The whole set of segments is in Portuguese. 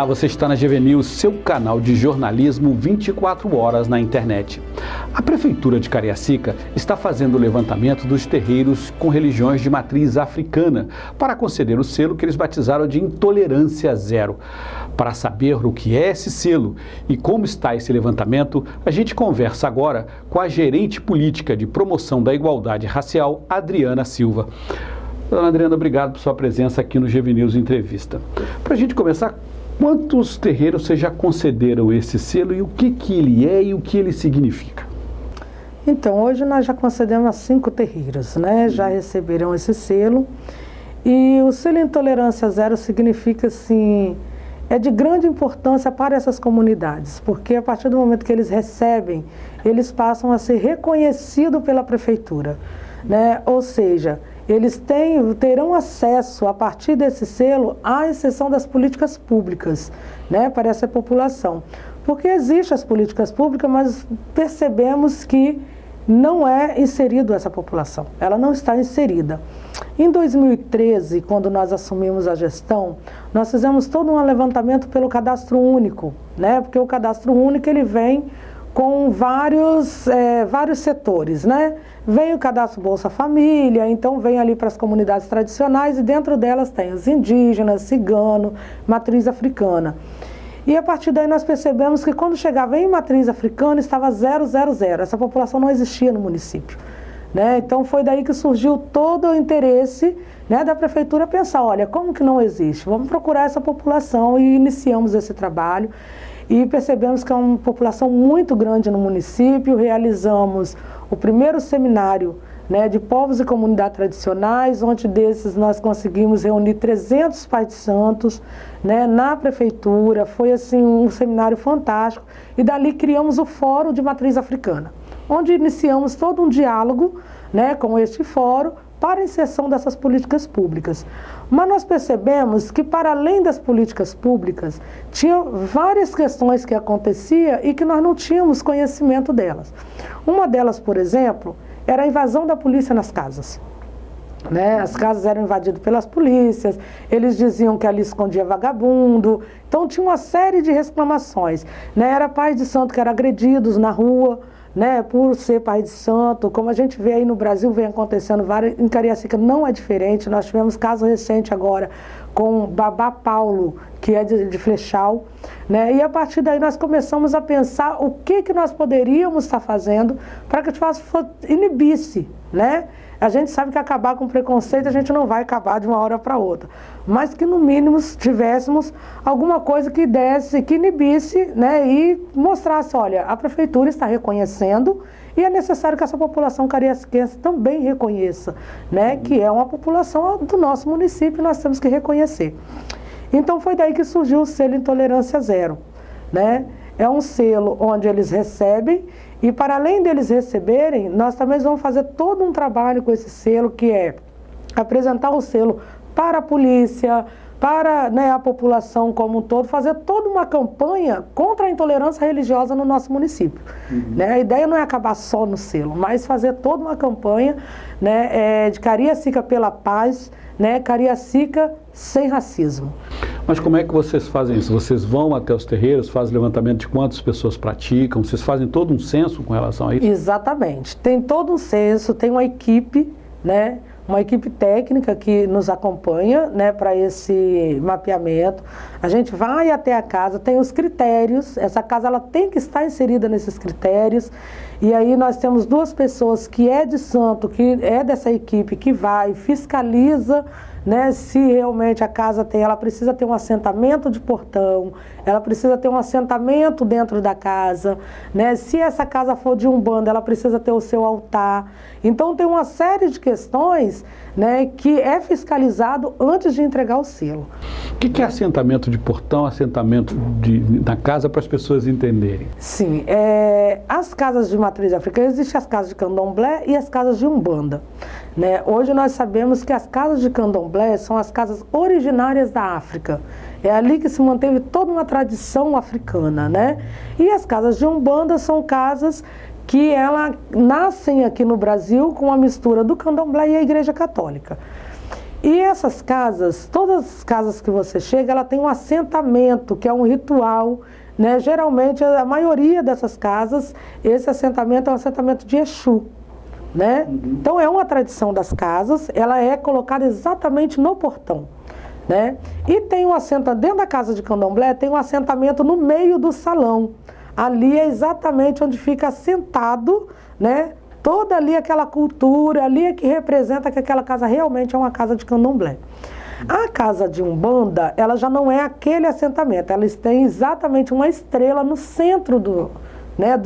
você está na GV News, seu canal de jornalismo 24 horas na internet. A Prefeitura de Cariacica está fazendo o levantamento dos terreiros com religiões de matriz africana para conceder o selo que eles batizaram de Intolerância Zero. Para saber o que é esse selo e como está esse levantamento, a gente conversa agora com a gerente política de promoção da igualdade racial, Adriana Silva. Dona Adriana, obrigado por sua presença aqui no GV News Entrevista. Para a gente começar, quantos terreiros vocês já concederam esse selo e o que ele é e o que ele significa? Então, hoje nós já concedemos a 5 terreiros, né? Já receberam esse selo. E o selo Intolerância Zero significa, assim, é de grande importância para essas comunidades, porque a partir do momento que eles recebem, eles passam a ser reconhecidos pela Prefeitura, né? Ou seja, eles terão acesso, a partir desse selo, à exceção das políticas públicas, né, para essa população. Porque existem as políticas públicas, mas percebemos que não é inserido essa população, ela não está inserida. Em 2013, quando nós assumimos a gestão, nós fizemos todo um levantamento pelo Cadastro Único, né, porque o Cadastro Único ele vem com vários setores, né? Vem o cadastro Bolsa Família, então vem ali para as comunidades tradicionais e dentro delas tem os indígenas, cigano, matriz africana. E a partir daí nós percebemos que quando chegava em matriz africana estava 000, essa população não existia no município, né? Então foi daí que surgiu todo o interesse, né, da Prefeitura pensar, olha, como que não existe? Vamos procurar essa população e iniciamos esse trabalho. E percebemos que é uma população muito grande no município, realizamos o primeiro seminário, né, de povos e comunidades tradicionais, onde desses nós conseguimos reunir 300 pais de santos, né, na prefeitura, foi assim um seminário fantástico, e dali criamos o Fórum de Matriz Africana, onde iniciamos todo um diálogo, né, com este fórum, para a inserção dessas políticas públicas. Mas nós percebemos que, para além das políticas públicas, tinha várias questões que aconteciam e que nós não tínhamos conhecimento delas. Uma delas, por exemplo, era a invasão da polícia nas casas, né? As casas eram invadidas pelas polícias, eles diziam que ali escondia vagabundo, então tinha uma série de reclamações, né? Era pai de santo que eram agredidos na rua, né, por ser pai de santo, como a gente vê aí no Brasil, vem acontecendo várias, em Cariacica não é diferente, nós tivemos caso recente agora com Babá Paulo, que é de Flechal, né, e a partir daí nós começamos a pensar o que nós poderíamos estar fazendo para que a gente inibisse, né? A gente sabe que acabar com preconceito a gente não vai acabar de uma hora para outra, mas que no mínimo tivéssemos alguma coisa que desse, que inibisse, né, e mostrasse, olha, a prefeitura está reconhecendo e é necessário que essa população cariaciquense também reconheça, né, que é uma população do nosso município e nós temos que reconhecer. Então foi daí que surgiu o selo Intolerância Zero, né? É um selo onde eles recebem e, para além deles receberem, nós também vamos fazer todo um trabalho com esse selo, que é apresentar o selo para a polícia, para, né, a população como um todo, fazer toda uma campanha contra a intolerância religiosa no nosso município. Né? A ideia não é acabar só no selo, mas fazer toda uma campanha, né, de Cariacica pela paz, né, Cariacica sem racismo. Mas como é que vocês fazem isso? Vocês vão até os terreiros, fazem levantamento de quantas pessoas praticam, vocês fazem todo um censo com relação a isso? Exatamente, tem todo um censo, tem uma equipe, né, uma equipe técnica que nos acompanha, né, para esse mapeamento. A gente vai até a casa, tem os critérios, essa casa ela tem que estar inserida nesses critérios, e aí nós temos 2 pessoas que é de santo, que é dessa equipe, que vai, fiscaliza, né, se realmente a casa tem, ela precisa ter um assentamento de portão, ela precisa ter um assentamento dentro da casa, né, se essa casa for de umbanda, ela precisa ter o seu altar. Então tem uma série de questões, né, que é fiscalizado antes de entregar o selo. O que é assentamento de portão, assentamento na casa, para as pessoas entenderem? Sim, as casas de matriz africana, existem as casas de candomblé e as casas de umbanda. Né? Hoje nós sabemos que as casas de candomblé são as casas originárias da África. É ali que se manteve toda uma tradição africana, né? E as casas de umbanda são casas que nascem aqui no Brasil com a mistura do candomblé e a Igreja Católica. E essas casas, todas as casas que você chega, ela tem um assentamento, que é um ritual, né? Geralmente, a maioria dessas casas, esse assentamento é um assentamento de Exu, né? Então, é uma tradição das casas, ela é colocada exatamente no portão, né? E tem um assentamento, dentro da casa de candomblé, tem um assentamento no meio do salão. Ali é exatamente onde fica assentado, né? Toda ali aquela cultura, ali é que representa que aquela casa realmente é uma casa de candomblé. A casa de Umbanda, ela já não é aquele assentamento, elas têm exatamente uma estrela no centro do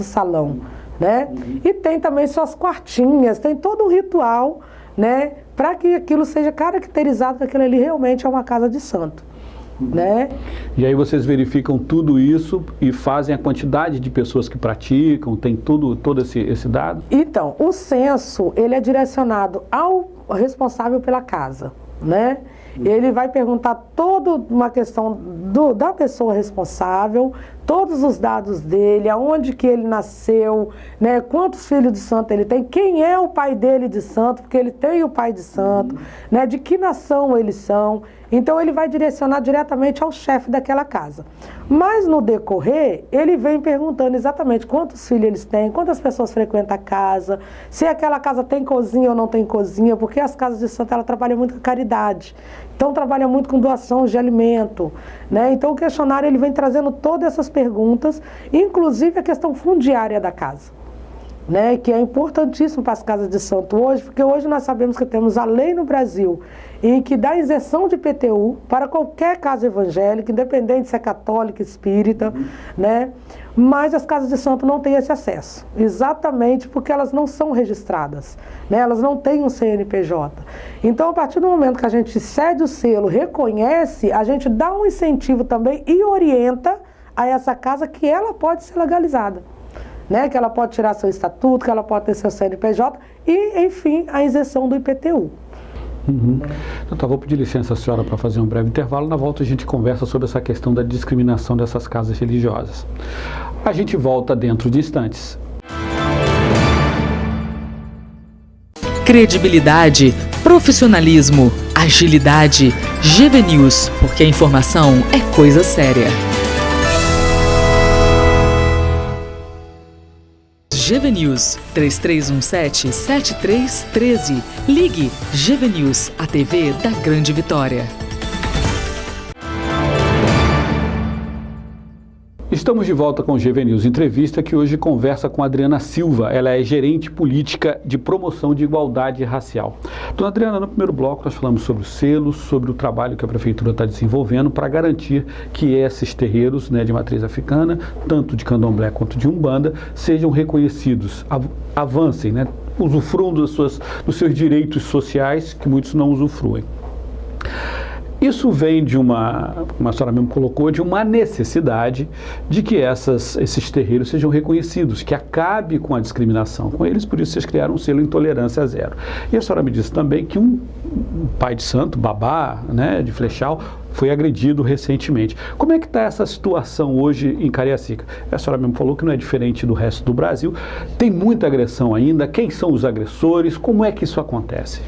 salão, né? E tem também suas quartinhas, tem todo um ritual, né? Para que aquilo seja caracterizado que aquilo ali realmente é uma casa de santo. Né? E aí vocês verificam tudo isso e fazem a quantidade de pessoas que praticam, tem todo esse dado? Então, o censo, ele é direcionado ao responsável pela casa, né? Ele vai perguntar toda uma questão da pessoa responsável, todos os dados dele, aonde que ele nasceu, né? Quantos filhos de santo ele tem, quem é o pai dele de santo, porque ele tem o pai de santo, né? De que nação eles são. Então ele vai direcionar diretamente ao chefe daquela casa. Mas no decorrer, ele vem perguntando exatamente quantos filhos eles têm, quantas pessoas frequentam a casa, se aquela casa tem cozinha ou não tem cozinha, porque as casas de santo, ela trabalha muito com caridade. Então trabalha muito com doação de alimento, né? Então o questionário, ele vem trazendo todas essas perguntas, inclusive a questão fundiária da casa, né? Que é importantíssimo para as casas de santo hoje, porque hoje nós sabemos que temos a lei no Brasil em que dá isenção de IPTU para qualquer casa evangélica, independente se é católica, espírita, né? Mas as casas de santo não têm esse acesso, exatamente porque elas não são registradas, né? Elas não têm um CNPJ. Então, a partir do momento que a gente cede o selo, reconhece, a gente dá um incentivo também e orienta a essa casa que ela pode ser legalizada, né? Que ela pode tirar seu estatuto, que ela pode ter seu CNPJ e, enfim, a isenção do IPTU. Então tá, vou pedir licença à senhora para fazer um breve intervalo. Na volta a gente conversa sobre essa questão da discriminação dessas casas religiosas. A gente volta dentro de instantes. Credibilidade, profissionalismo, agilidade, GV News, porque a informação é coisa séria. GV News 3317-7313. Ligue GV News, a TV da Grande Vitória. Estamos de volta com o GV News Entrevista, que hoje conversa com a Adriana Silva. Ela é gerente política de promoção de igualdade racial. Dona Adriana, no primeiro bloco nós falamos sobre os selos, sobre o trabalho que a Prefeitura está desenvolvendo para garantir que esses terreiros, né, de matriz africana, tanto de candomblé quanto de umbanda, sejam reconhecidos, avancem, né, usufruam dos seus direitos sociais, que muitos não usufruem. Isso vem de como a senhora mesmo colocou, de uma necessidade de que esses terreiros sejam reconhecidos, que acabe com a discriminação com eles, por isso vocês criaram um selo Intolerância Zero. E a senhora me disse também que um pai de santo, babá, né, de Flechal, foi agredido recentemente. Como é que está essa situação hoje em Cariacica? A senhora mesmo falou que não é diferente do resto do Brasil. Tem muita agressão ainda? Quem são os agressores? Como é que isso acontece?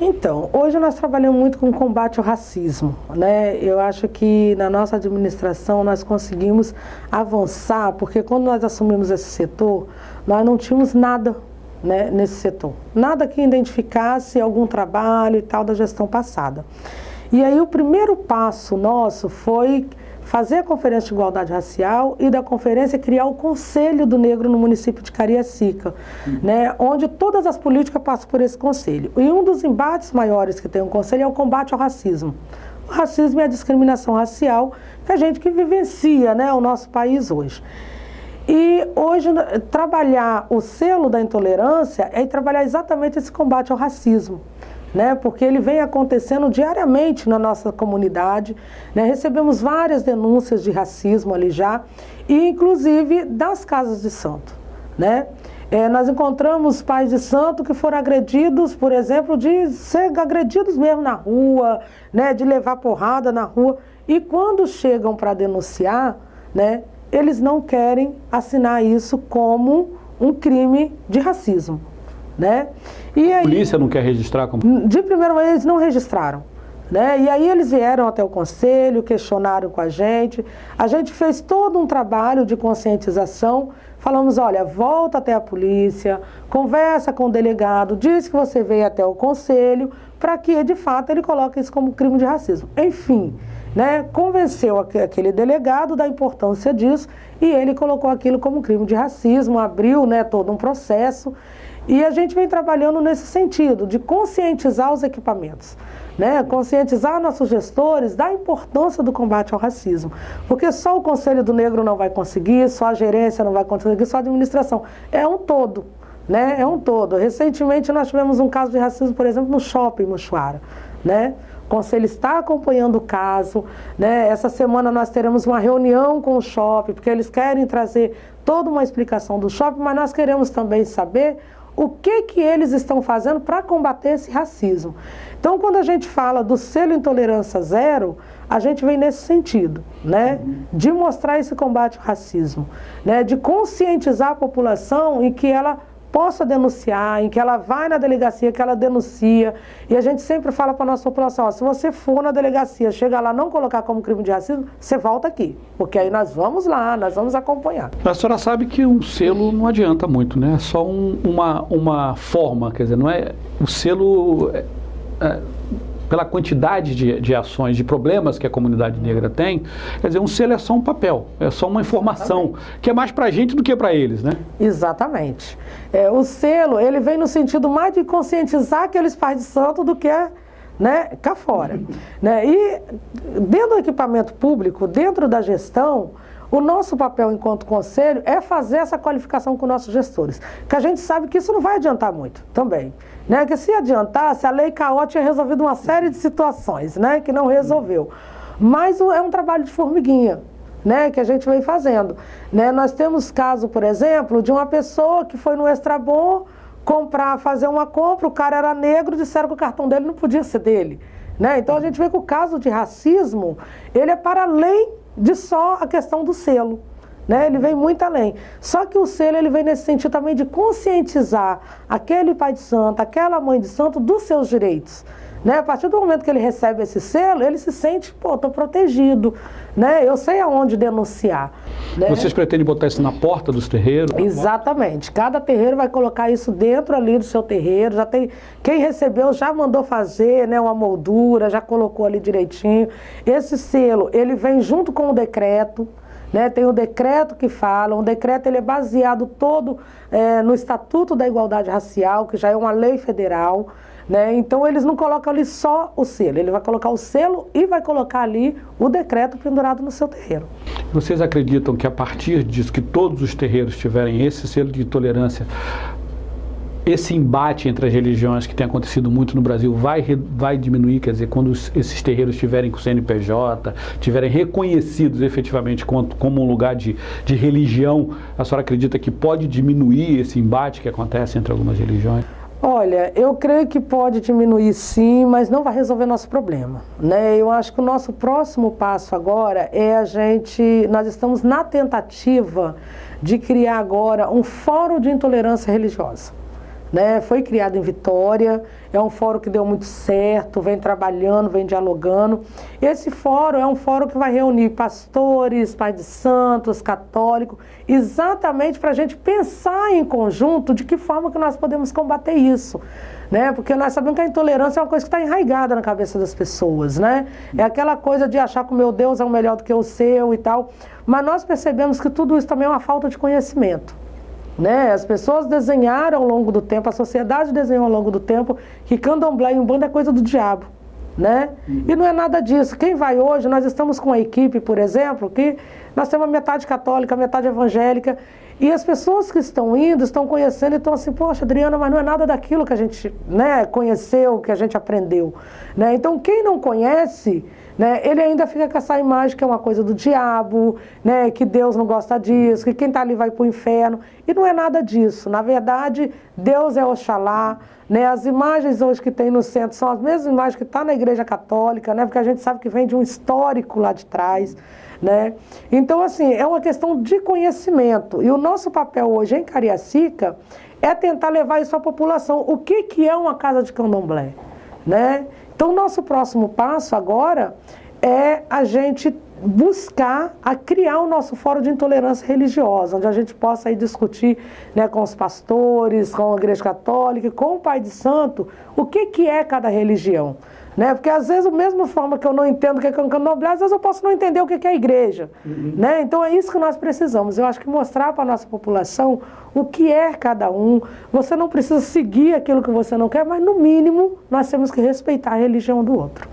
Então, hoje nós trabalhamos muito com o combate ao racismo, né? Eu acho que na nossa administração nós conseguimos avançar, porque quando nós assumimos esse setor, nós não tínhamos nada, né, nesse setor. Nada que identificasse algum trabalho e tal da gestão passada. E aí o primeiro passo nosso foi fazer a Conferência de Igualdade Racial e da conferência criar o Conselho do Negro no município de Cariacica, né, onde todas as políticas passam por esse conselho. E um dos embates maiores que tem o conselho é o combate ao racismo. O racismo e a discriminação racial que a gente que vivencia, né, o nosso país hoje. E hoje trabalhar o selo da intolerância é trabalhar exatamente esse combate ao racismo, né? Porque ele vem acontecendo diariamente na nossa comunidade, né? Recebemos várias denúncias de racismo ali já, e inclusive das casas de santo, né? Nós encontramos pais de santo que foram agredidos, por exemplo, de ser agredidos mesmo na rua, né? De levar porrada na rua, e quando chegam para denunciar, né? Eles não querem assinar isso como um crime de racismo, né? E aí, a polícia não quer registrar como... De primeira vez, eles não registraram. Né? E aí eles vieram até o conselho, questionaram com a gente fez todo um trabalho de conscientização, falamos, olha, volta até a polícia, conversa com o delegado, diz que você veio até o conselho, para que de fato ele coloque isso como crime de racismo. Enfim, né? Convenceu aquele delegado da importância disso e ele colocou aquilo como crime de racismo, abriu, né, todo um processo e a gente vem trabalhando nesse sentido, de conscientizar os equipamentos. Né, conscientizar nossos gestores da importância do combate ao racismo. Porque só o Conselho do Negro não vai conseguir, só a gerência não vai conseguir, só a administração. É um todo, né? É um todo. Recentemente nós tivemos um caso de racismo, por exemplo, no shopping Mochuara, né? O Conselho está acompanhando o caso, né? Essa semana nós teremos uma reunião com o shopping, porque eles querem trazer toda uma explicação do shopping, mas nós queremos também saber o que eles estão fazendo para combater esse racismo. Então, quando a gente fala do selo Intolerância Zero, a gente vem nesse sentido, né? De mostrar esse combate ao racismo, né? De conscientizar a população em que ela possa denunciar, em que ela vai na delegacia, que ela denuncia. E a gente sempre fala para a nossa população, ó, se você for na delegacia, chega lá, não colocar como crime de racismo, você volta aqui, porque aí nós vamos lá, nós vamos acompanhar. A senhora sabe que um selo não adianta muito, né? É só uma forma, quer dizer, não é o selo... pela quantidade de ações, de problemas que a comunidade negra tem, quer dizer, um selo é só um papel, é só uma informação, exatamente, que é mais para a gente do que para eles, né? Exatamente. O selo, ele vem no sentido mais de conscientizar aqueles pais de santo do que, né, cá fora. Né? E dentro do equipamento público, dentro da gestão, o nosso papel enquanto conselho é fazer essa qualificação com nossos gestores, que a gente sabe que isso não vai adiantar muito também, né? Que se adiantasse, a lei CAO tinha resolvido uma série de situações, né? Que não resolveu, mas é um trabalho de formiguinha, né? Que a gente vem fazendo, né? Nós temos caso, por exemplo, de uma pessoa que foi no Extrabom fazer uma compra, o cara era negro, disseram que o cartão dele não podia ser dele, né? Então a gente vê que o caso de racismo, ele é para além de só a questão do selo, né? Ele vem muito além. Só que o selo, ele vem nesse sentido também de conscientizar aquele pai de santo, aquela mãe de santo dos seus direitos, né? A partir do momento que ele recebe esse selo, ele se sente, pô, estou protegido, né? Eu sei aonde denunciar. Né? Vocês pretendem botar isso na porta dos terreiros? Exatamente. Cada terreiro vai colocar isso dentro ali do seu terreiro. Já tem quem recebeu já mandou fazer, né, uma moldura, já colocou ali direitinho. Esse selo, ele vem junto com o decreto. Né, tem o decreto que fala, o decreto ele é baseado todo no Estatuto da Igualdade Racial, que já é uma lei federal, né, então eles não colocam ali só o selo, ele vai colocar o selo e vai colocar ali o decreto pendurado no seu terreiro. Vocês acreditam que a partir disso, que todos os terreiros tiverem esse selo de tolerância, esse embate entre as religiões que tem acontecido muito no Brasil vai diminuir? Quer dizer, quando esses terreiros estiverem com o CNPJ, estiverem reconhecidos efetivamente como um lugar de religião, a senhora acredita que pode diminuir esse embate que acontece entre algumas religiões? Olha, eu creio que pode diminuir sim, mas não vai resolver nosso problema, né? Eu acho que o nosso próximo passo agora nós estamos na tentativa de criar agora um fórum de intolerância religiosa. Né? Foi criado em Vitória, é um fórum que deu muito certo, vem trabalhando, vem dialogando. Esse fórum é um fórum que vai reunir pastores, pais de santos, católicos, exatamente para a gente pensar em conjunto de que forma que nós podemos combater isso. Né? Porque nós sabemos que a intolerância é uma coisa que está enraizada na cabeça das pessoas, né? É aquela coisa de achar que o meu Deus é o melhor do que o seu e tal, mas nós percebemos que tudo isso também é uma falta de conhecimento. Né? As pessoas desenharam ao longo do tempo, a sociedade desenhou ao longo do tempo que candomblé e umbanda é coisa do diabo, né? E não é nada disso. Quem vai hoje, nós estamos com uma equipe, por exemplo, que nós temos metade católica, metade evangélica, e as pessoas que estão indo, estão conhecendo e estão assim, poxa, Adriana, mas não é nada daquilo que a gente, né, conheceu, que a gente aprendeu, né? Então quem não conhece, né, ele ainda fica com essa imagem que é uma coisa do diabo, né, que Deus não gosta disso, que quem está ali vai para o inferno, e não é nada disso. Na verdade, Deus é Oxalá, né, as imagens hoje que tem no centro são as mesmas imagens que estão na Igreja Católica, né, porque a gente sabe que vem de um histórico lá de trás, né? Então, assim, é uma questão de conhecimento. E o nosso papel hoje em Cariacica é tentar levar isso à população. O que é uma casa de candomblé, né? Então, o nosso próximo passo agora é a gente buscar a criar o nosso fórum de intolerância religiosa, onde a gente possa aí discutir, né, com os pastores, com a Igreja Católica, com o Pai de Santo, o que é cada religião. Né? Porque às vezes, da mesma forma que eu não entendo o que é um candomblé, às vezes eu posso não entender o que é a igreja. Né? Então é isso que nós precisamos. Eu acho que mostrar para a nossa população o que é cada um. Você não precisa seguir aquilo que você não quer, mas no mínimo nós temos que respeitar a religião do outro.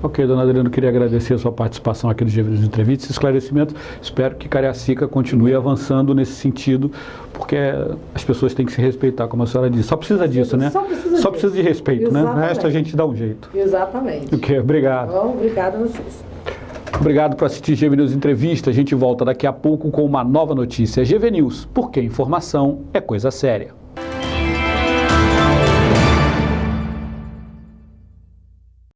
Ok, dona Adriana, eu queria agradecer a sua participação aqui no GVNews Entrevista, esse esclarecimento. Espero que Cariacica continue avançando nesse sentido, porque as pessoas têm que se respeitar, como a senhora disse. Só precisa disso, né? Só precisa de respeito, exatamente, né? O resto a gente dá um jeito. Exatamente. Ok, obrigado. Bom, obrigado a vocês. Obrigado por assistir GVNews Entrevista. A gente volta daqui a pouco com uma nova notícia. GVNews, porque informação é coisa séria.